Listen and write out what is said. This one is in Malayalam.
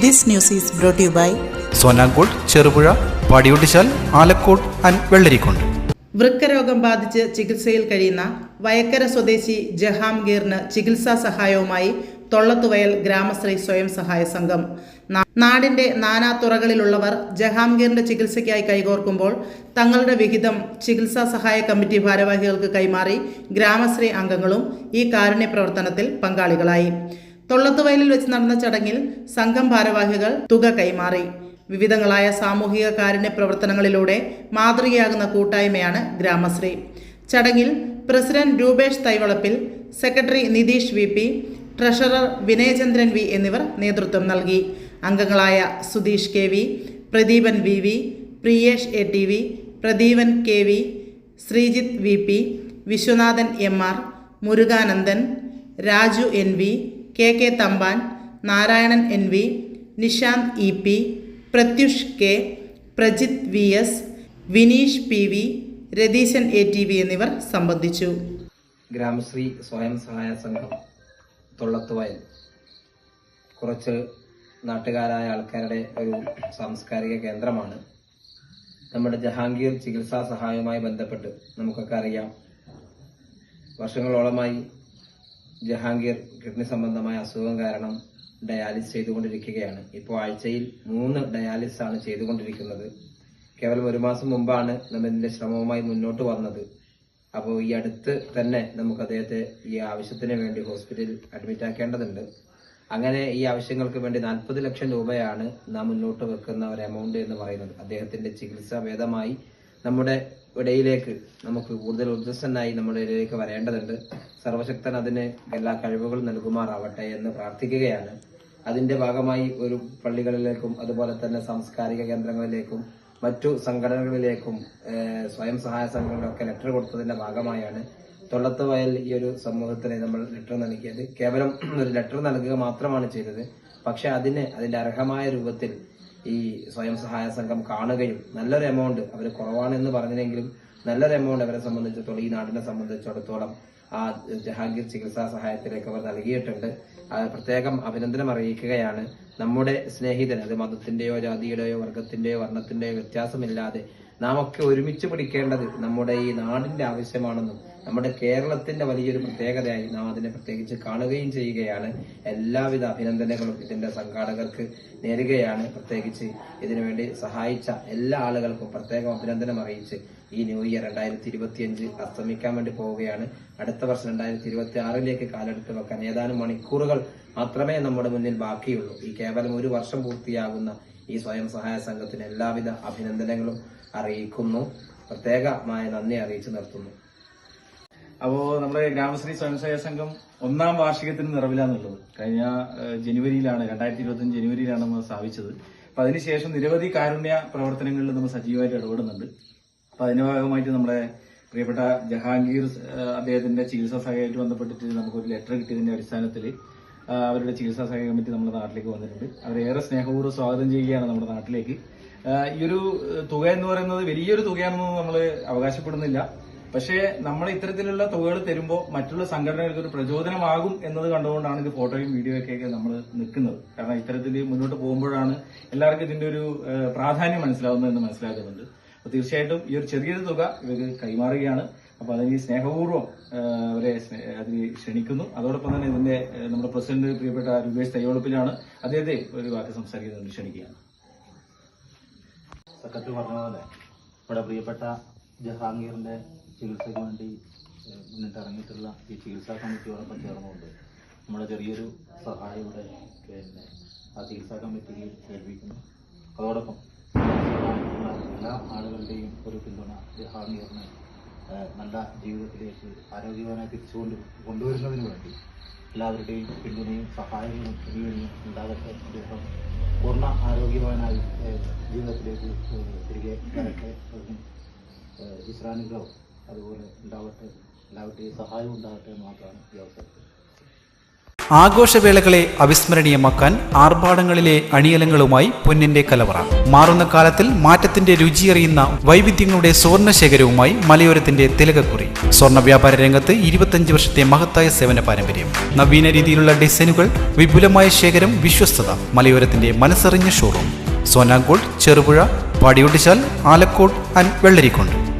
This news is brought to you by Sonankode, Cherupuzha, Padiyottuchal, Alakode and Vellarikundu. വൃക്കരോഗം ബാധിച്ച് ചികിത്സയിൽ കഴിയുന്ന വയക്കര സ്വദേശി ജഹാംഗീറിന് ചികിത്സാ സഹായവുമായി തൊള്ളത്തുവയൽ ഗ്രാമശ്രീ സ്വയം സഹായ സംഘം. നാടിന്റെ നാനാതുറകളിലുള്ളവർ ജഹാംഗീറിന്റെ ചികിത്സയ്ക്കായി കൈകോർക്കുമ്പോൾ തങ്ങളുടെ വിഹിതം ചികിത്സാ സഹായ കമ്മിറ്റി ഭാരവാഹികൾക്ക് കൈമാറി ഗ്രാമശ്രീ അംഗങ്ങളും ഈ കാരുണ്യ പ്രവർത്തനത്തിൽ പങ്കാളികളായി. തൊള്ളത്തുവയലിൽ വെച്ച് നടന്ന ചടങ്ങിൽ സംഘം ഭാരവാഹികൾ തുക കൈമാറി. വിവിധങ്ങളായ സാമൂഹിക കാരുണ്യ പ്രവർത്തനങ്ങളിലൂടെ മാതൃകയാകുന്ന കൂട്ടായ്മയാണ് ഗ്രാമശ്രീ. ചടങ്ങിൽ president Rupesh Thaivalappil, secretary Nitheesh V P, treasurer Vinayachandran V എന്നിവർ നേതൃത്വം നൽകി. അംഗങ്ങളായ Sudheesh K V, Pradeepan V V, Priyesh A T V, Pradeepan K V, Sreejith V P, Viswanathan M R, Murukanandan, Raju N V, K K Thampan, Narayanan N V, Nishanth E P, Prathyush K, Prajith V S, Vineesh P V, Ratheesan A T V എന്നിവർ സംബന്ധിച്ചു. ഗ്രാമശ്രീ സ്വയം സഹായ സംഘം തൊള്ളത്തുവയൽ കുറച്ച് നാട്ടുകാരായ ആൾക്കാരുടെ ഒരു സാംസ്കാരിക കേന്ദ്രമാണ്. നമ്മുടെ ജഹാംഗീർ ചികിത്സാ സഹായവുമായി ബന്ധപ്പെട്ട് നമുക്കൊക്കെ അറിയാം, വർഷങ്ങളോളമായി ജഹാംഗീർ കിഡ്നി സംബന്ധമായ അസുഖം കാരണം ഡയാലിസ് ചെയ്തുകൊണ്ടിരിക്കുകയാണ്. ഇപ്പോൾ ആഴ്ചയിൽ 3 ഡയാലിസ് ആണ് ചെയ്തുകൊണ്ടിരിക്കുന്നത്. കേവലം 1 മാസം മുമ്പാണ് നമ്മൾ ഇതിന്റെ ശ്രമവുമായി മുന്നോട്ട് വന്നത്. അപ്പോൾ ഈ അടുത്ത് തന്നെ നമുക്ക് അദ്ദേഹത്തെ ഈ ആവശ്യത്തിന് വേണ്ടി ഹോസ്പിറ്റലിൽ അഡ്മിറ്റ് ആക്കേണ്ടതുണ്ട്. അങ്ങനെ ഈ ആവശ്യങ്ങൾക്ക് വേണ്ടി 40 ലക്ഷം രൂപയാണ് നാം മുന്നോട്ട് വെക്കുന്ന ഒരു എമൗണ്ട് എന്ന് പറയുന്നത്. അദ്ദേഹത്തിന്റെ ചികിത്സ ഭേദമായി നമ്മുടെ ഇടയിലേക്ക് നമുക്ക് കൂടുതൽ ഊർജ്ജസ്വനായി നമ്മുടെ ഇടയിലേക്ക് വരേണ്ടതുണ്ട്. സർവശക്തൻ അതിന് എല്ലാ കഴിവുകളും നൽകുമാറാവട്ടെ എന്ന് പ്രാർത്ഥിക്കുകയാണ്. അതിന്റെ ഭാഗമായി ഒരു പള്ളികളിലേക്കും അതുപോലെ തന്നെ സാംസ്കാരിക കേന്ദ്രങ്ങളിലേക്കും മറ്റു സംഘടനകളിലേക്കും സ്വയം സഹായ സംഘങ്ങളിലൊക്കെ ലെറ്റർ കൊടുത്തതിന്റെ ഭാഗമായാണ് തൊള്ളത്തുവയൽ ഈ ഒരു സമൂഹത്തിന് നമ്മൾ ലെറ്റർ നൽകിയത്. കേവലം ഒരു ലെറ്റർ നൽകുക മാത്രമാണ് ചെയ്തത്. പക്ഷെ അതിന്റെ അർഹമായ രൂപത്തിൽ ഈ സ്വയം സഹായ സംഘം കാണുകയും നല്ലൊരു എമൗണ്ട്, അവർ കുറവാണെന്ന് പറഞ്ഞെങ്കിലും നല്ലൊരു എമൗണ്ട് അവരെ സംബന്ധിച്ചിടത്തോളം, ഈ നാടിനെ സംബന്ധിച്ചിടത്തോളം ആ ജഹാംഗീർ ചികിത്സാ സഹായത്തിലേക്ക് അവർ നൽകിയിട്ടുണ്ട്. പ്രത്യേകം അഭിനന്ദനം അറിയിക്കുകയാണ്. നമ്മുടെ സ്നേഹിതൻ, അത് മതത്തിന്റെയോ ജാതിയുടെയോ വർഗത്തിന്റെയോ വർണ്ണത്തിന്റെയോ വ്യത്യാസമില്ലാതെ നാം ഒക്കെ ഒരുമിച്ച് പിടിക്കേണ്ടത് നമ്മുടെ ഈ നാടിന്റെ ആവശ്യമാണെന്നും നമ്മുടെ കേരളത്തിന്റെ വലിയൊരു പ്രത്യേകതയായി നാം അതിനെ പ്രത്യേകിച്ച് കാണുകയും ചെയ്യുകയാണ്. എല്ലാവിധ അഭിനന്ദനങ്ങളും ഇതിന്റെ സംഘാടകർക്ക് നേരുകയാണ്. പ്രത്യേകിച്ച് ഇതിനുവേണ്ടി സഹായിച്ച എല്ലാ ആളുകൾക്കും പ്രത്യേകം അഭിനന്ദനം അറിയിച്ച് ഈ ന്യൂ ഇയർ 2025 അസ്തമിക്കാൻ വേണ്ടി പോവുകയാണ്. അടുത്ത വർഷം 2026 കാലെടുത്ത് വെക്കാൻ ഏതാനും മണിക്കൂറുകൾ മാത്രമേ നമ്മുടെ മുന്നിൽ ബാക്കിയുള്ളൂ. ഈ കേവലം 1 വർഷം പൂർത്തിയാകുന്ന ഈ സ്വയം സഹായ സംഘത്തിന് എല്ലാവിധ അഭിനന്ദനങ്ങളും അറിയിക്കുന്നു. പ്രത്യേകമായ നന്ദി അറിയിച്ചു നിർത്തുന്നു. അപ്പോൾ നമ്മുടെ ഗ്രാമശ്രീ സ്വയം സഹായ സംഘം 1ാം വാർഷികത്തിന് നിറവിലാന്നുള്ളത് കഴിഞ്ഞ ജനുവരിയിലാണ്, 2025 ജനുവരിയിലാണ് നമ്മൾ സ്ഥാപിച്ചത്. അപ്പൊ അതിനുശേഷം നിരവധി കാരുണ്യ പ്രവർത്തനങ്ങളിൽ നമ്മൾ സജീവമായിട്ട് ഇടപെടുന്നുണ്ട്. അപ്പൊ അതിന്റെ ഭാഗമായിട്ട് നമ്മുടെ പ്രിയപ്പെട്ട ജഹാംഗീർ അദ്ദേഹത്തിന്റെ ചികിത്സാ സഹായമായിട്ട് ബന്ധപ്പെട്ടിട്ട് നമുക്കൊരു ലെറ്റർ കിട്ടിയതിന്റെ അടിസ്ഥാനത്തിൽ അവരുടെ ചികിത്സാ സഹായ കമ്മിറ്റി നമ്മുടെ നാട്ടിലേക്ക് വന്നിട്ടുണ്ട്. അവരേറെ സ്നേഹപൂർവ്വം സ്വാഗതം ചെയ്യുകയാണ് നമ്മുടെ നാട്ടിലേക്ക്. ഈ ഒരു തുക എന്ന് പറയുന്നത് വലിയൊരു തുകയാണെന്ന് നമ്മൾ അവകാശപ്പെടുന്നില്ല. പക്ഷേ നമ്മൾ ഇത്തരത്തിലുള്ള തുകകൾ തരുമ്പോൾ മറ്റുള്ള സംഘടനകൾക്ക് ഒരു പ്രചോദനമാകും എന്നത് കണ്ടുകൊണ്ടാണ് ഇത് ഫോട്ടോയും വീഡിയോയൊക്കെ നമ്മൾ നിൽക്കുന്നത്. കാരണം ഇത്തരത്തിൽ മുന്നോട്ട് പോകുമ്പോഴാണ് എല്ലാവർക്കും ഇതിന്റെ ഒരു പ്രാധാന്യം മനസ്സിലാവുന്നതെന്ന് മനസ്സിലാക്കുന്നുണ്ട്. അപ്പൊ തീർച്ചയായിട്ടും ഈ ഒരു ചെറിയൊരു തുക ഇവർ കൈമാറുകയാണ്. അപ്പൊ അതിന് സ്നേഹപൂർവ്വം അവരെ അതിൽ ക്ഷണിക്കുന്നു. അതോടൊപ്പം തന്നെ ഇതിന്റെ നമ്മുടെ പ്രസിഡന്റ് പ്രിയപ്പെട്ട രൂപേഷ് തൈവളപ്പിലാണ്, അദ്ദേഹത്തെ ഒരു വാക്ക് സംസാരിക്കുന്നത് ക്ഷണിക്കുകയാണ്. സെക്രട്ടറി പറഞ്ഞ പോലെ ഇവിടെ പ്രിയപ്പെട്ട ജഹാംഗീറിന്റെ ചികിത്സയ്ക്ക് വേണ്ടി മുന്നിട്ടിറങ്ങിയിട്ടുള്ള ഈ ചികിത്സാ കമ്മിറ്റിയോടൊപ്പം ചേർന്നുകൊണ്ട് നമ്മുടെ ചെറിയൊരു സഹായം ഇവിടെ ആ ചികിത്സാ കമ്മിറ്റിക്ക് ഏൽപ്പിക്കുന്നു. അതോടൊപ്പം എല്ലാ ആളുകളുടെയും ഒരു പിന്തുണ ജഹാംഗീറിനെ നല്ല ജീവിതത്തിലേക്ക് ആരോഗ്യവാനായി കൊണ്ടുവരുന്നതിന് വേണ്ടി എല്ലാവരുടെയും പിന്തുണയും സഹായങ്ങളും ഇനിയും ഉണ്ടാകട്ടെ. അദ്ദേഹം പൂർണ്ണ ആരോഗ്യവാനായി ജീവിതത്തിലേക്ക് തിരികെ വരട്ടെ. ഈശ്വരാനുഗ്രഹം അതുപോലെ ഉണ്ടാവട്ടെ, എല്ലാവരുടെയും സഹായം ഉണ്ടാകട്ടെ എന്ന് മാത്രമാണ് ഈ അവസരത്തിൽ. ആഘോഷവേളകളെ അവിസ്മരണീയമാക്കാൻ ആർഭാടങ്ങളിലെ അണിയലങ്ങളുമായി പൊന്നിന്റെ കലവറ. മാറുന്ന കാലത്തിൽ മാറ്റത്തിന്റെ രുചിയറിയുന്ന വൈവിധ്യങ്ങളുടെ സ്വർണ്ണശേഖരവുമായി മലയോരത്തിന്റെ തിലകക്കുറി. സ്വർണ്ണ വ്യാപാര രംഗത്ത് 25 വർഷത്തെ മഹത്തായ സേവന പാരമ്പര്യം. നവീന രീതിയിലുള്ള ഡിസൈനുകൾ, വിപുലമായ ശേഖരം, വിശ്വസ്തത. മലയോരത്തിന്റെ മനസ്സറിഞ്ഞ ഷോറൂം. സോനാങ്കോട്, ചെറുപുഴ, പാടിയൊട്ടിച്ചാൽ, ആലക്കോട് ആൻഡ് വെള്ളരിക്കുണ്ട്.